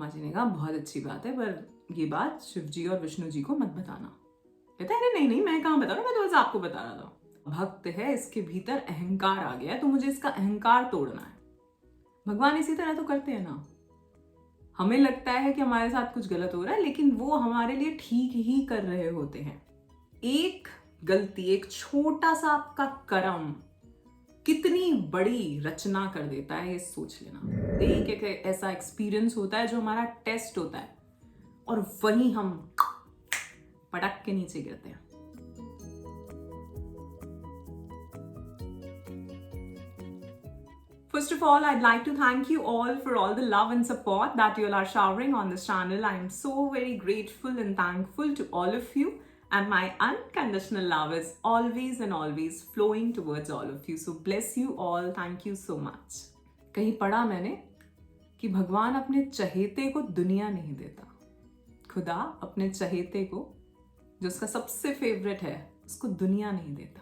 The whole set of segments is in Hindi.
ब्रह्मा जी ने कहा बहुत अच्छी बात है, पर ये बात शिव जी और विष्णु जी को मत बताना। कहता है अरे नहीं नहीं, मैं कहाँ बता रहा हूँ, मैं तो बस आपको बता रहा था। भक्त है, इसके भीतर अहंकार आ गया है, तो मुझे इसका अहंकार तोड़ना है। भगवान इसी तरह तो करते हैं ना, हमें लगता है कि हमारे साथ कुछ गलत हो रहा है, लेकिन वो हमारे लिए ठीक ही कर रहे होते हैं। एक गलती, एक छोटा सा आपका कर्म कितनी बड़ी रचना कर देता है, ये सोच लेना। एक ऐसा एक्सपीरियंस होता है जो हमारा टेस्ट होता है, और वहीं हम पटक के नीचे गिरते हैं। First of all, I'd like to thank you all for all the love and support that you all are showering on this channel. I am so very grateful and thankful to all of you, and my unconditional love is always and always flowing towards all of you. So bless you all. Thank you so much. कहीं पढ़ा मैंने कि भगवान अपने चहेते को दुनिया नहीं देता, खुदा अपने चहेते को, जो उसका सबसे फेवरेट है, उसको दुनिया नहीं देता,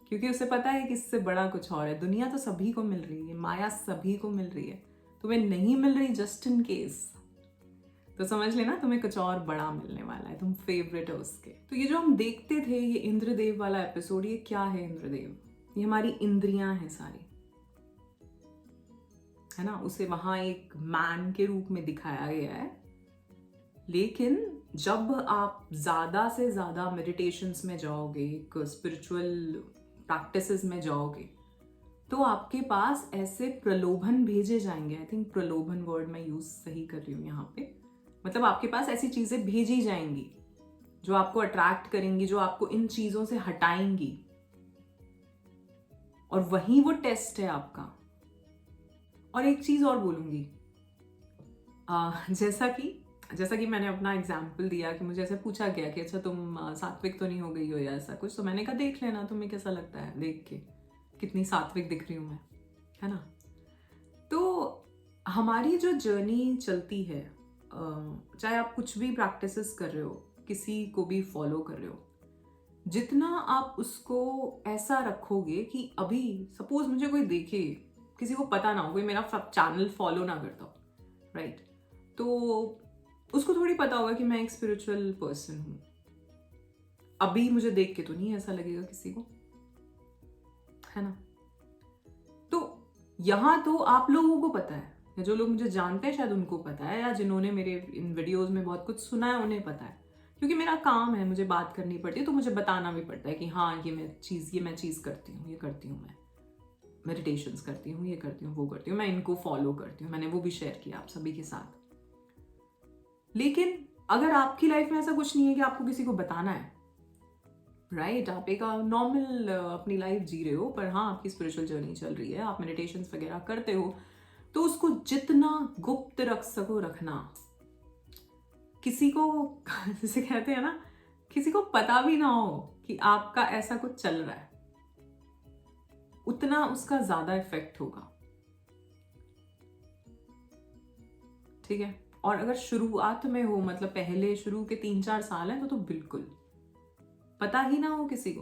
क्योंकि उसे पता है कि इससे बड़ा कुछ और है। दुनिया तो सभी को मिल रही है, माया सभी को मिल रही है, तुम्हें नहीं मिल रही जस्ट इन केस, तो समझ लेना तुम्हें कुछ और बड़ा मिलने वाला है, तुम फेवरेट हो उसके। तो ये जो हम देखते थे, ये इंद्रदेव वाला एपिसोड, ये क्या है इंद्रदेव? ये हमारी इंद्रियां हैं सारी, है ना। उसे वहां एक मैन के रूप में दिखाया गया है, लेकिन जब आप ज्यादा से ज्यादा मेडिटेशंस में जाओगे, एक स्पिरिचुअल प्रैक्टिसेस में जाओगे, तो आपके पास ऐसे प्रलोभन भेजे जाएंगे। आई थिंक प्रलोभन वर्ड मैं यूज सही कर रही हूँ यहाँ पे, मतलब आपके पास ऐसी चीजें भेजी जाएंगी जो आपको अट्रैक्ट करेंगी, जो आपको इन चीजों से हटाएंगी, और वही वो टेस्ट है आपका। और एक चीज और बोलूंगी, जैसा कि मैंने अपना एग्जाम्पल दिया कि मुझे ऐसे पूछा गया कि अच्छा तुम सात्विक तो नहीं हो गई हो या ऐसा कुछ, तो मैंने कहा देख लेना तुम्हें कैसा लगता है देख के, कितनी सात्विक दिख रही हूँ मैं, है ना। तो हमारी जो जर्नी चलती है, चाहे आप कुछ भी प्रैक्टिसेस कर रहे हो, किसी को भी फॉलो कर रहे हो, जितना आप उसको ऐसा रखोगे कि अभी सपोज मुझे कोई देखे, किसी को पता ना हो, कोई मेरा चैनल फॉलो ना करता हो, राइट, तो उसको थोड़ी पता होगा कि मैं एक स्पिरिचुअल पर्सन हूं। अभी मुझे देख के तो नहीं ऐसा लगेगा किसी को, है ना। तो यहां तो आप लोगों को पता है, या जो लोग मुझे जानते हैं शायद उनको पता है, या जिन्होंने मेरे इन वीडियोस में बहुत कुछ सुना है उन्हें पता है, क्योंकि मेरा काम है, मुझे बात करनी पड़ती है, तो मुझे बताना भी पड़ता है कि हाँ ये मैं चीज करती हूँ, ये करती हूँ, मैं मेडिटेशंस करती हूँ, ये करती हूँ, वो करती हूँ, मैं इनको फॉलो करती हूँ। मैंने वो भी शेयर किया आप सभी के साथ। लेकिन अगर आपकी लाइफ में ऐसा कुछ नहीं है कि आपको किसी को बताना है, राइट, आप एक नॉर्मल अपनी लाइफ जी रहे हो, पर हाँ आपकी स्पिरिचुअल जर्नी चल रही है, आप मेडिटेशंस वगैरह करते हो, तो उसको जितना गुप्त रख सको रखना। किसी को जैसे कहते हैं ना, किसी को पता भी ना हो कि आपका ऐसा कुछ चल रहा है, उतना उसका ज्यादा इफेक्ट होगा, ठीक है। और अगर शुरुआत में हो, मतलब पहले शुरू के 3-4 साल हैं, तो बिल्कुल पता ही ना हो किसी को,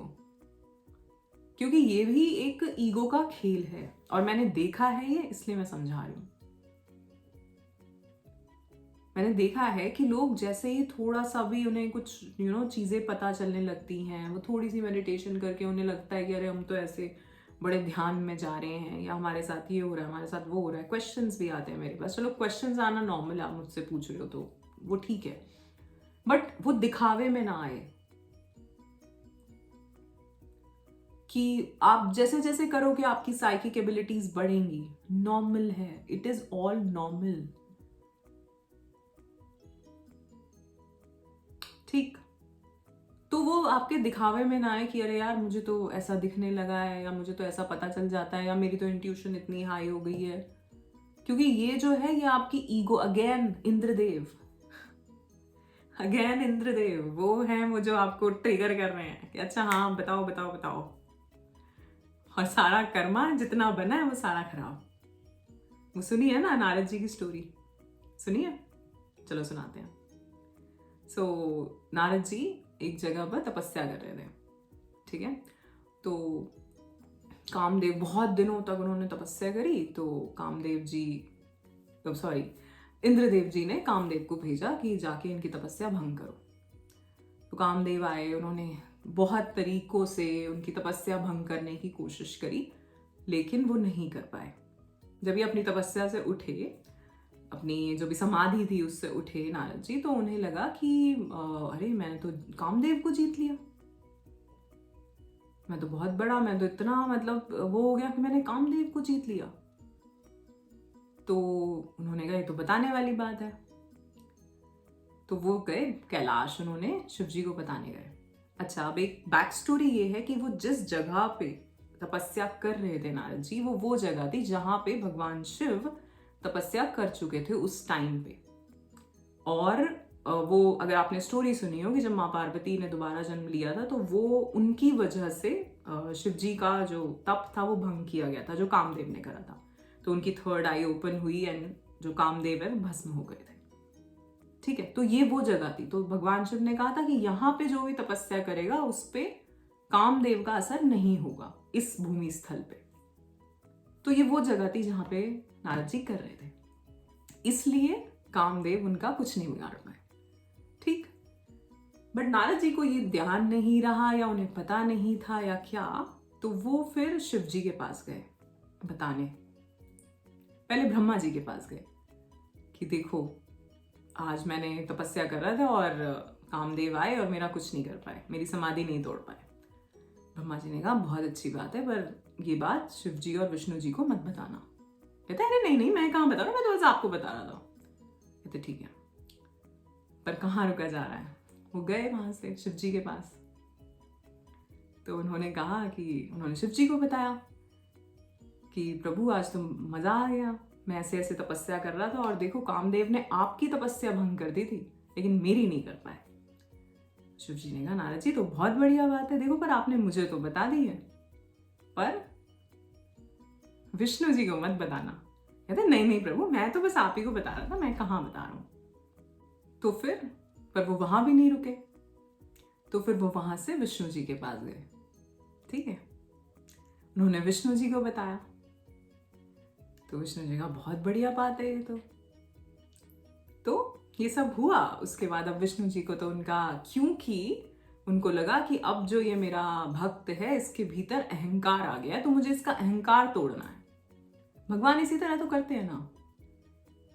क्योंकि ये भी एक ईगो का खेल है, और मैंने देखा है ये, इसलिए मैं समझा रही हूं। मैंने देखा है कि लोग जैसे ही थोड़ा सा भी उन्हें कुछ चीजें पता चलने लगती हैं, वो थोड़ी सी मेडिटेशन करके उन्हें लगता है कि अरे हम तो ऐसे बड़े ध्यान में जा रहे हैं, या हमारे साथ ये हो रहा है, हमारे साथ वो हो रहा है। क्वेश्चंस भी आते हैं मेरे पास, चलो क्वेश्चंस आना नॉर्मल है, आप मुझसे पूछ रहे हो तो वो ठीक है, बट वो दिखावे में ना आए कि आप जैसे जैसे करोगे आपकी साइकिक एबिलिटीज बढ़ेंगी। नॉर्मल है, इट इज ऑल नॉर्मल, ठीक। तो वो आपके दिखावे में ना आए कि अरे यार मुझे तो ऐसा दिखने लगा है, या मुझे तो ऐसा पता चल जाता है, या मेरी तो इंट्यूशन इतनी हाई हो गई है, क्योंकि ये जो है ये आपकी ईगो, अगेन इंद्रदेव वो हैं, वो जो आपको ट्रिगर कर रहे हैं कि अच्छा हाँ बताओ बताओ बताओ, और सारा कर्मा जितना बना है वो सारा खराब। वो सुनी है ना नारद जी की स्टोरी, सुनिए, चलो सुनाते हैं। सो नारद जी एक जगह पर तपस्या कर रहे थे, ठीक है। तो कामदेव, बहुत दिनों तक उन्होंने तपस्या करी, तो कामदेव जी, सॉरी, इंद्रदेव जी ने कामदेव को भेजा कि जाके इनकी तपस्या भंग करो। तो कामदेव आए, उन्होंने बहुत तरीकों से उनकी तपस्या भंग करने की कोशिश करी, लेकिन वो नहीं कर पाए। जब ये अपनी तपस्या से उठे, अपनी जो भी समाधि थी उससे उठे नारद जी, तो उन्हें लगा कि अरे मैंने तो कामदेव को जीत लिया, मैं तो बहुत बड़ा, मैं तो इतना मतलब वो हो गया कि मैंने कामदेव को जीत लिया। तो उन्होंने कहा ये तो बताने वाली बात है। तो वो गए कैलाश, उन्होंने शिव जी को बताने गए। अच्छा, अब एक बैक स्टोरी ये है कि वो जिस जगह पे तपस्या कर रहे थे नारद जी, वो जगह थी जहां पे भगवान शिव तपस्या कर चुके थे उस टाइम पे। और वो, अगर आपने स्टोरी सुनी हो कि जब माँ पार्वती ने दोबारा जन्म लिया था, तो वो उनकी वजह से शिव जी का जो तप था वो भंग किया गया था, जो कामदेव ने करा था। तो उनकी थर्ड आई ओपन हुई एंड जो कामदेव है वो भस्म हो गए थे। ठीक है, तो ये वो जगह थी। तो भगवान शिव ने कहा था कि यहाँ पे जो भी तपस्या करेगा उस पे कामदेव का असर नहीं होगा इस भूमि स्थल पे। तो ये वो जगह थी जहां पे नारद जी कर रहे थे, इसलिए कामदेव उनका कुछ नहीं बिगाड़ पाए। ठीक, बट नारद जी को ये ध्यान नहीं रहा या उन्हें पता नहीं था या क्या, तो वो फिर शिव जी के पास गए बताने। पहले ब्रह्मा जी के पास गए कि देखो आज मैंने तपस्या कर रहा था और कामदेव आए और मेरा कुछ नहीं कर पाए, मेरी समाधि नहीं तोड़ पाए। ब्रह्मा जी ने कहा बहुत अच्छी बात है, पर ये बात शिव जी और विष्णु जी को मत बताना। कहते अरे नहीं नहीं, मैं कहाँ बता रहा हूँ, मैं तो बस आपको बता रहा था। कहते ठीक है, पर कहाँ रुका जा रहा है। वो गए वहां से शिव जी के पास। तो उन्होंने कहा कि उन्होंने शिव जी को बताया कि प्रभु आज तो मजा आ गया, मैं ऐसे ऐसे तपस्या कर रहा था और देखो कामदेव ने आपकी तपस्या भंग कर दी थी, लेकिन मेरी नहीं कर पाए। शिव जी ने कहा नारद जी तो बहुत बढ़िया बात है, देखो पर आपने मुझे तो बता दी है, पर विष्णु जी को मत बताना। कहते नहीं नहीं प्रभु, मैं तो बस आप ही को बता रहा था, मैं कहाँ बता रहा हूं। तो फिर पर वो वहां भी नहीं रुके, तो फिर वो वहां से विष्णु जी के पास गए। ठीक है, उन्होंने विष्णु जी को बताया। तो विष्णु जी का बहुत बढ़िया बात है ये तो ये सब हुआ। उसके बाद अब विष्णु जी को तो उनका, क्योंकि उनको लगा कि अब जो ये मेरा भक्त है इसके भीतर अहंकार आ गया है, तो मुझे इसका अहंकार तोड़ना है। भगवान इसी तरह तो करते हैं ना,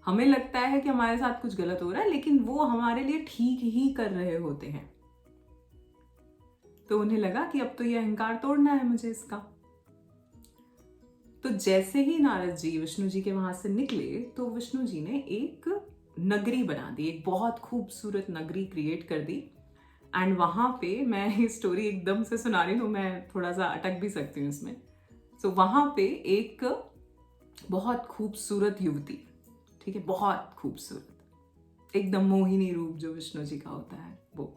हमें लगता है कि हमारे साथ कुछ गलत हो रहा है, लेकिन वो हमारे लिए ठीक ही कर रहे होते हैं। तो उन्हें लगा कि अब तो ये अहंकार तोड़ना है मुझे इसका। तो जैसे ही नारद जी विष्णु जी के वहां से निकले, तो विष्णु जी ने एक नगरी बना दी, एक बहुत खूबसूरत नगरी क्रिएट कर दी। एंड वहां पे, मैं ये स्टोरी एकदम से सुना रही हूँ, मैं थोड़ा सा अटक भी सकती हूँ इसमें। सो वहां पे एक बहुत खूबसूरत युवती, ठीक है, बहुत खूबसूरत, एकदम मोहिनी रूप जो विष्णु जी का होता है वो।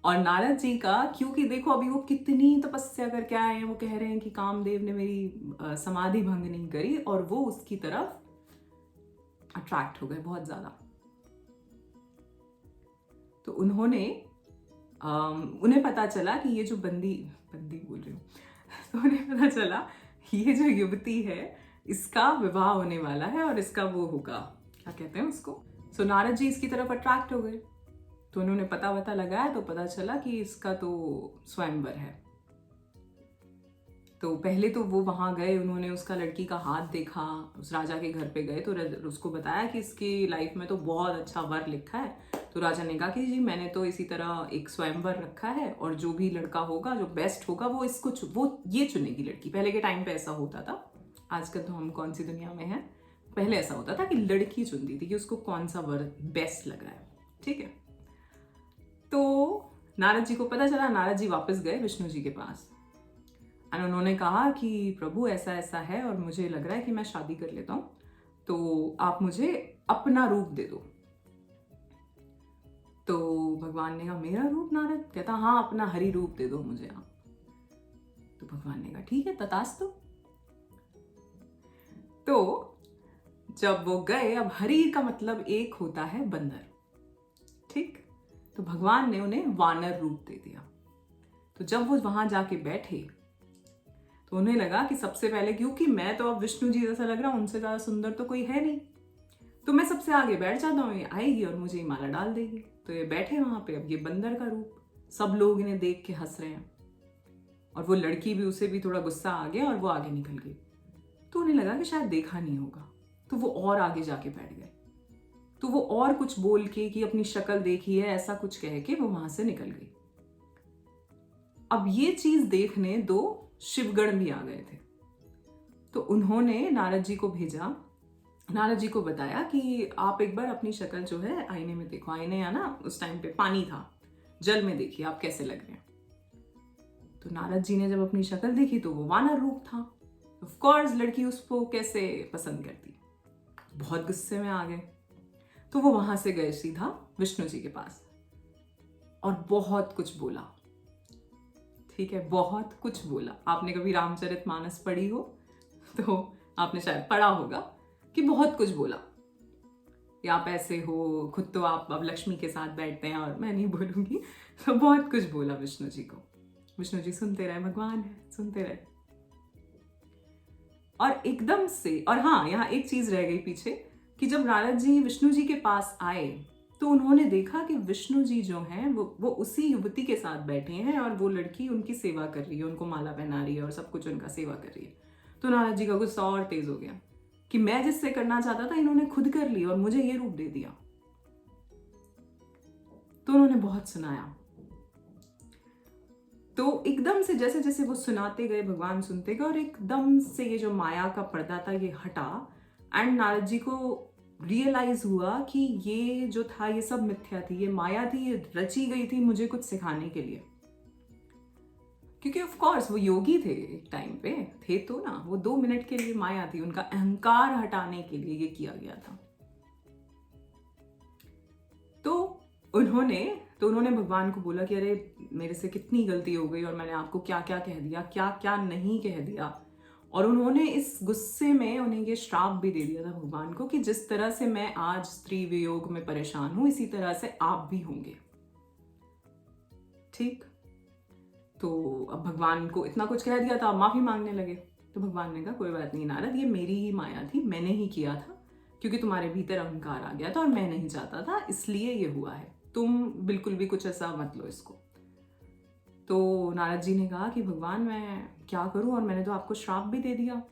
और नारद जी का, क्योंकि देखो अभी वो कितनी तपस्या करके आए हैं, वो कह रहे हैं कि कामदेव ने मेरी समाधि भंग नहीं करी, और वो उसकी तरफ अट्रैक्ट हो गए बहुत ज्यादा। तो उन्हें पता चला कि ये जो बंदी बोल रही हूँ तो उन्हें पता चला ये जो युवती है इसका विवाह होने वाला है और इसका वो होगा, क्या कहते हैं उसको। सो नारद जी इसकी तरफ अट्रैक्ट हो गए। तो उन्होंने पता लगाया, तो पता चला कि इसका तो स्वयंवर है। तो पहले तो वो वहां गए, उन्होंने उसका लड़की का हाथ देखा, उस राजा के घर पे गए, तो उसको बताया कि इसकी लाइफ में तो बहुत अच्छा वर लिखा है। तो राजा ने कहा कि जी मैंने तो इसी तरह एक स्वयंवर रखा है, और जो भी लड़का होगा, जो बेस्ट होगा, वो इसको वो ये चुनेगी लड़की। पहले के टाइम पे ऐसा होता था, आजकल तो हम कौन सी दुनिया में हैं, पहले ऐसा होता था कि लड़की चुनती थी कि उसको कौन सा वर बेस्ट लग रहा है। ठीक है, तो नारद जी को पता चला, नारद जी वापस गए विष्णु जी के पास, और उन्होंने कहा कि प्रभु ऐसा ऐसा है और मुझे लग रहा है कि मैं शादी कर लेता हूं, तो आप मुझे अपना रूप दे दो। तो भगवान ने कहा मेरा रूप? नारद कहता हाँ, अपना हरि रूप दे दो मुझे आप। तो भगवान ने कहा ठीक है, तथास्तु। तो जब वो गए, अब हरि का मतलब एक होता है बंदर, ठीक, तो भगवान ने उन्हें वानर रूप दे दिया। तो जब वो वहां जाके बैठे, तो उन्हें लगा कि सबसे पहले, क्योंकि मैं तो अब विष्णु जी जैसा लग रहा हूं, उनसे ज्यादा सुंदर तो कोई है नहीं, तो मैं सबसे आगे बैठ जाता हूँ, ये आएगी और मुझे ये माला डाल देगी। तो ये बैठे वहां पे, अब ये बंदर का रूप, सब लोग इन्हें देख के हंस रहे हैं, और वो लड़की भी, उसे भी थोड़ा गुस्सा आ गया और वो आगे निकल गई। तो उन्हें लगा कि शायद देखा नहीं होगा, तो वो और आगे जाके बैठ गए। तो वो और कुछ बोल के कि अपनी शक्ल देखी है, ऐसा कुछ कह के वो वहां से निकल गई। अब ये चीज देखने दो शिवगण भी आ गए थे। तो उन्होंने नारद जी को भेजा, नारद जी को बताया कि आप एक बार अपनी शक्ल जो है आईने में देखो। आईने या ना उस टाइम पे पानी था, जल में देखिए आप कैसे लग रहे हैं। तो नारद जी ने जब अपनी शक्ल देखी तो वो वानर रूप था। ऑफ कोर्स लड़की उसको कैसे पसंद करती, बहुत गुस्से में आ गए। तो वो वहां से गए सीधा विष्णु जी के पास और बहुत कुछ बोला। ठीक है, बहुत कुछ बोला। आपने कभी रामचरितमानस पढ़ी हो तो आपने शायद पढ़ा होगा कि बहुत कुछ बोला, कि आप ऐसे हो, खुद तो आप अब लक्ष्मी के साथ बैठते हैं और मैं नहीं बोलूंगी। तो बहुत कुछ बोला विष्णु जी को। विष्णु जी सुनते रहे, भगवान है, सुनते रहे। और एकदम से, और हाँ यहाँ एक चीज रह गई पीछे, कि जब नारद जी विष्णु जी के पास आए तो उन्होंने देखा कि विष्णु जी जो हैं वो उसी युवती के साथ बैठे हैं और वो लड़की उनकी सेवा कर रही है, उनको माला पहना रही है और सब कुछ उनका सेवा कर रही है। तो नारद जी का गुस्सा और तेज हो गया कि मैं जिससे करना चाहता था इन्होंने खुद कर लिया और मुझे ये रूप दे दिया। तो उन्होंने बहुत सुनाया। तो एकदम से जैसे जैसे वो सुनाते गए, भगवान सुनते गए, और एकदम से ये जो माया का पर्दा था ये हटा, एंड नारद जी को रियलाइज हुआ कि ये जो था ये सब मिथ्या थी, ये माया थी, ये रची गई थी मुझे कुछ सिखाने के लिए। क्योंकि ऑफ कोर्स वो योगी थे, एक टाइम पे थे तो ना, वो 2 मिनट के लिए माया थी, उनका अहंकार हटाने के लिए ये किया गया था। तो उन्होंने भगवान को बोला कि अरे मेरे से कितनी गलती हो गई और मैंने आपको क्या क्या कह दिया, क्या क्या नहीं कह दिया। और उन्होंने इस गुस्से में उन्हें ये श्राप भी दे दिया था भगवान को कि जिस तरह से मैं आज स्त्री वियोग में परेशान हूं इसी तरह से आप भी होंगे। ठीक, तो अब भगवान को इतना कुछ कह दिया था, अब माफी मांगने लगे। तो भगवान ने कहा कोई बात नहीं नारद, ये मेरी ही माया थी, मैंने ही किया था, क्योंकि तुम्हारे भीतर अहंकार आ गया था और मैं नहीं चाहता था, इसलिए ये हुआ है। तुम बिल्कुल भी कुछ ऐसा मत लो इसको। तो नारद जी ने कहा कि भगवान मैं क्या करूं, और मैंने तो आपको श्राप भी दे दिया,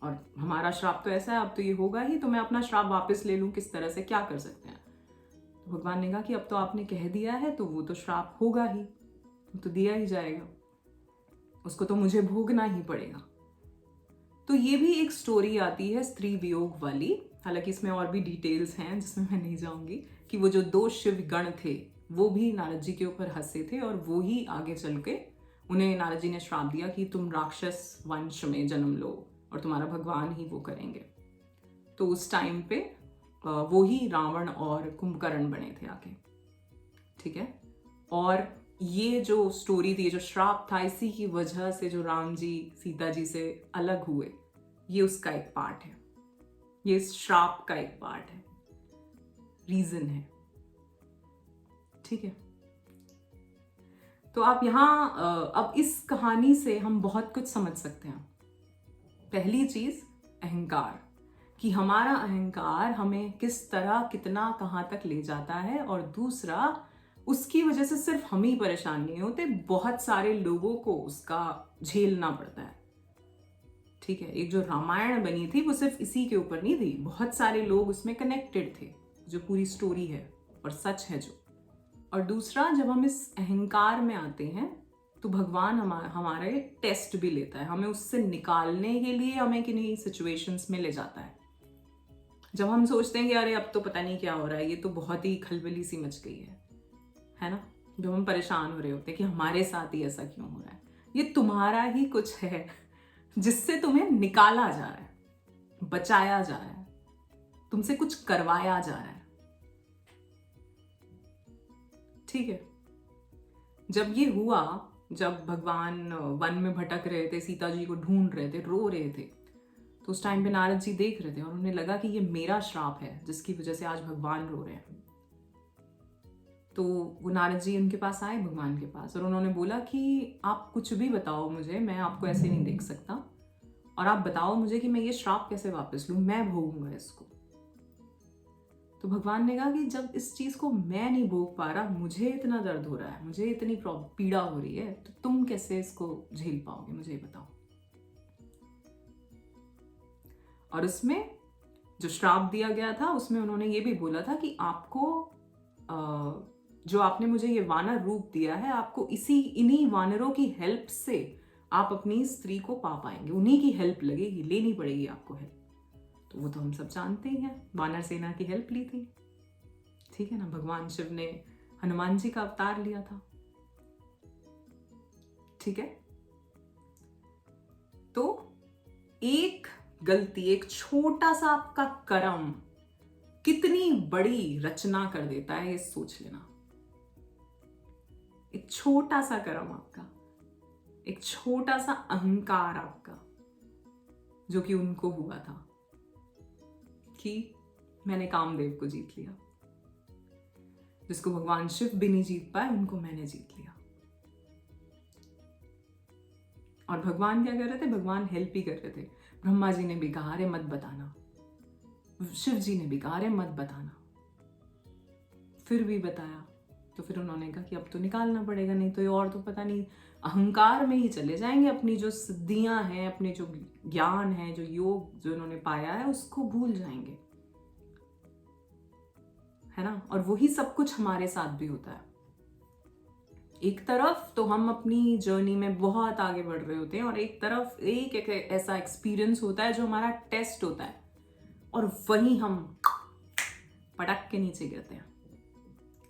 और हमारा श्राप तो ऐसा है, अब तो ये होगा ही, तो मैं अपना श्राप वापस ले लूं किस तरह से, क्या कर सकते हैं। तो भगवान ने कहा कि अब तो आपने कह दिया है तो वो तो श्राप होगा ही, तो दिया ही जाएगा, उसको तो मुझे भोगना ही पड़ेगा। तो ये भी एक स्टोरी आती है स्त्री वियोग वाली, हालांकि इसमें और भी डिटेल्स हैं जिसमें मैं नहीं जाऊंगी, कि वो जो 2 शिव गण थे वो भी नारद जी के ऊपर हंसे थे, और वो ही आगे चल के उन्हें नारद जी ने श्राप दिया कि तुम राक्षस वंश में जन्म लो और तुम्हारा भगवान ही वो करेंगे। तो उस टाइम पे वो ही रावण और कुंभकर्ण बने थे आगे। ठीक है, और ये जो स्टोरी थी, जो श्राप था, इसी की वजह से जो राम जी सीता जी से अलग हुए, ये उसका एक पार्ट है, ये इस श्राप का एक पार्ट है, रीजन है। ठीक है, तो आप यहाँ अब इस कहानी से हम बहुत कुछ समझ सकते हैं। पहली चीज अहंकार, कि हमारा अहंकार हमें किस तरह कितना कहां तक ले जाता है, और दूसरा उसकी वजह से सिर्फ हम ही परेशान नहीं होते, बहुत सारे लोगों को उसका झेलना पड़ता है। ठीक है, एक जो रामायण बनी थी वो सिर्फ इसी के ऊपर नहीं थी, बहुत सारे लोग उसमें कनेक्टेड थे, जो पूरी स्टोरी है और सच है जो। और दूसरा, जब हम इस अहंकार में आते हैं तो भगवान हमारे टेस्ट भी लेता है, हमें उससे निकालने के लिए हमें किन्हीं सिचुएशंस में ले जाता है। जब हम सोचते हैं कि अरे अब तो पता नहीं क्या हो रहा है, ये तो बहुत ही खलबली सी मच गई है ना, जब हम परेशान हो रहे होते हैं कि हमारे साथ ही ऐसा क्यों हो रहा है, ये तुम्हारा ही कुछ है जिससे तुम्हें निकाला जा रहा है, बचाया जा रहा है, तुमसे कुछ करवाया जा रहा है। ठीक है, जब ये हुआ, जब भगवान वन में भटक रहे थे, सीता जी को ढूंढ रहे थे, रो रहे थे, तो उस टाइम पे नारद जी देख रहे थे और उन्हें लगा कि ये मेरा श्राप है जिसकी वजह से आज भगवान रो रहे हैं। तो वो नारद जी उनके पास आए, भगवान के पास, और उन्होंने बोला कि आप कुछ भी बताओ मुझे, मैं आपको ऐसे नहीं देख सकता, और आप बताओ मुझे कि मैं ये श्राप कैसे वापस लूं, मैं भोगूंगा इसको। तो भगवान ने कहा कि जब इस चीज को मैं नहीं भोग पा रहा, मुझे इतना दर्द हो रहा है, मुझे इतनी पीड़ा हो रही है, तो तुम कैसे इसको झेल पाओगे, मुझे ये बताओ। और उसमें जो श्राप दिया गया था उसमें उन्होंने ये भी बोला था कि आपको जो आपने मुझे ये वानर रूप दिया है, आपको इन्हीं वानरों की हेल्प से आप अपनी स्त्री को पा पाएंगे, उन्हीं की हेल्प लगेगी, लेनी पड़ेगी आपको हेल्प। तो वो तो हम सब जानते ही हैं, वानर सेना की हेल्प ली थी, ठीक है ना। भगवान शिव ने हनुमान जी का अवतार लिया था, ठीक है। तो एक गलती, एक छोटा सा आपका कर्म कितनी बड़ी रचना कर देता है, ये सोच लेना। एक छोटा सा कर्म आपका, एक छोटा सा अहंकार आपका, जो कि उनको हुआ था कि मैंने कामदेव को जीत लिया, जिसको भगवान शिव भी नहीं जीत पाए, उनको मैंने जीत लिया। और भगवान क्या कर रहे थे? भगवान हेल्प ही कर रहे थे। ब्रह्मा जी ने भी कहा अरे मत बताना, शिव जी ने भी कहा अरे मत बताना, फिर भी बताया। तो फिर उन्होंने कहा कि अब तो निकालना पड़ेगा, नहीं तो ये और तो पता नहीं अहंकार में ही चले जाएंगे, अपनी जो सिद्धियां हैं, अपने जो ज्ञान है, जो योग जो इन्होंने पाया है, उसको भूल जाएंगे, है ना। और वही सब कुछ हमारे साथ भी होता है। एक तरफ तो हम अपनी जर्नी में बहुत आगे बढ़ रहे होते हैं, और एक तरफ एक ऐसा एक्सपीरियंस होता है जो हमारा टेस्ट होता है, और वहीं हम पटक के नीचे गिरते हैं।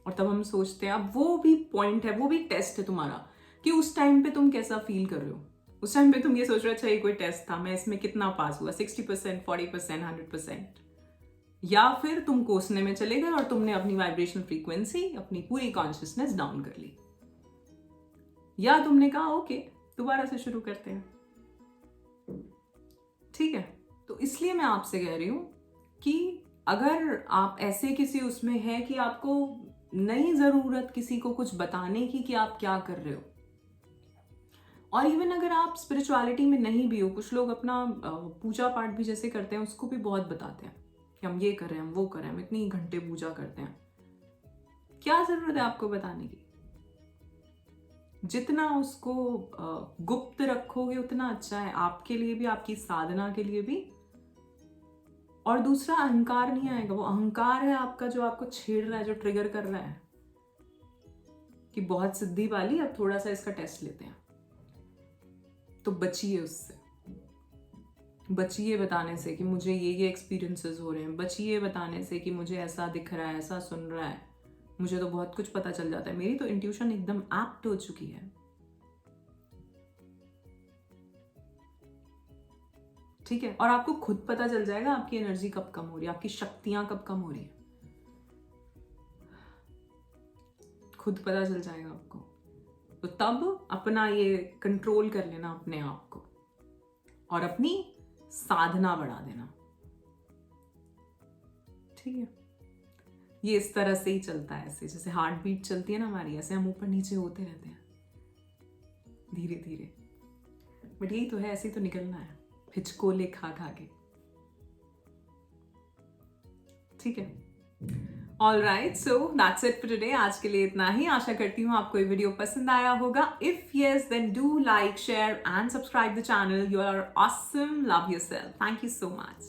और तब हम सोचते हैं, अब वो भी पॉइंट है, वो भी टेस्ट है तुम्हारा, कि उस टाइम पे तुम कैसा फील कर रहे हो। उस टाइम पे तुम ये सोच रहे हो अच्छा ये कोई टेस्ट था, मैं इसमें कितना पास हुआ, 60%, 40%, 100%, या फिर तुम कोसने में चले गए और तुमने अपनी वाइब्रेशनल फ्रीक्वेंसी, अपनी पूरी कॉन्शियसनेस डाउन कर ली, या तुमने कहा ओके दोबारा से शुरू करते हैं, ठीक है। तो इसलिए मैं आपसे कह रही हूं कि अगर आप ऐसे किसी उसमें है कि आपको नहीं जरूरत किसी को कुछ बताने की कि आप क्या कर रहे हो, और इवन अगर आप स्पिरिचुअलिटी में नहीं भी हो, कुछ लोग अपना पूजा पाठ भी जैसे करते हैं उसको भी बहुत बताते हैं कि हम ये कर रहे हैं, हम वो कर रहे हैं, हम इतनी घंटे पूजा करते हैं। क्या जरूरत है आपको बताने की? जितना उसको गुप्त रखोगे उतना अच्छा है, आपके लिए भी, आपकी साधना के लिए भी। और दूसरा, अहंकार नहीं आएगा। वो अहंकार है आपका जो आपको छेड़ रहा है, जो ट्रिगर कर रहा है कि बहुत सिद्धि वाली, अब थोड़ा सा इसका टेस्ट लेते हैं। तो बचिए उससे, बचिए बताने से कि मुझे ये एक्सपीरियंसेस हो रहे हैं, बचिए बताने से कि मुझे ऐसा दिख रहा है, ऐसा सुन रहा है, मुझे तो बहुत कुछ पता चल जाता है, मेरी तो इंट्यूशन एकदम एप्ट हो चुकी है, ठीक है। और आपको खुद पता चल जाएगा आपकी एनर्जी कब कम हो रही है, आपकी शक्तियां कब कम हो रही है, खुद पता चल जाएगा आपको। तो तब अपना ये कंट्रोल कर लेना अपने आप को, और अपनी साधना बढ़ा देना, ठीक है। ये इस तरह से ही चलता है, ऐसे जैसे हार्ट बीट चलती है ना हमारी, ऐसे हम ऊपर नीचे होते रहते हैं धीरे धीरे। बट यही तो है, ऐसे ही तो निकलना है, हिचकोले खा खा के, ठीक है। All right, so that's it for today. आज के लिए इतना ही। आशा करती हूँ आपको ये वीडियो पसंद आया होगा। If yes, then do like, share and subscribe the channel. You are awesome, love yourself. Thank you so much.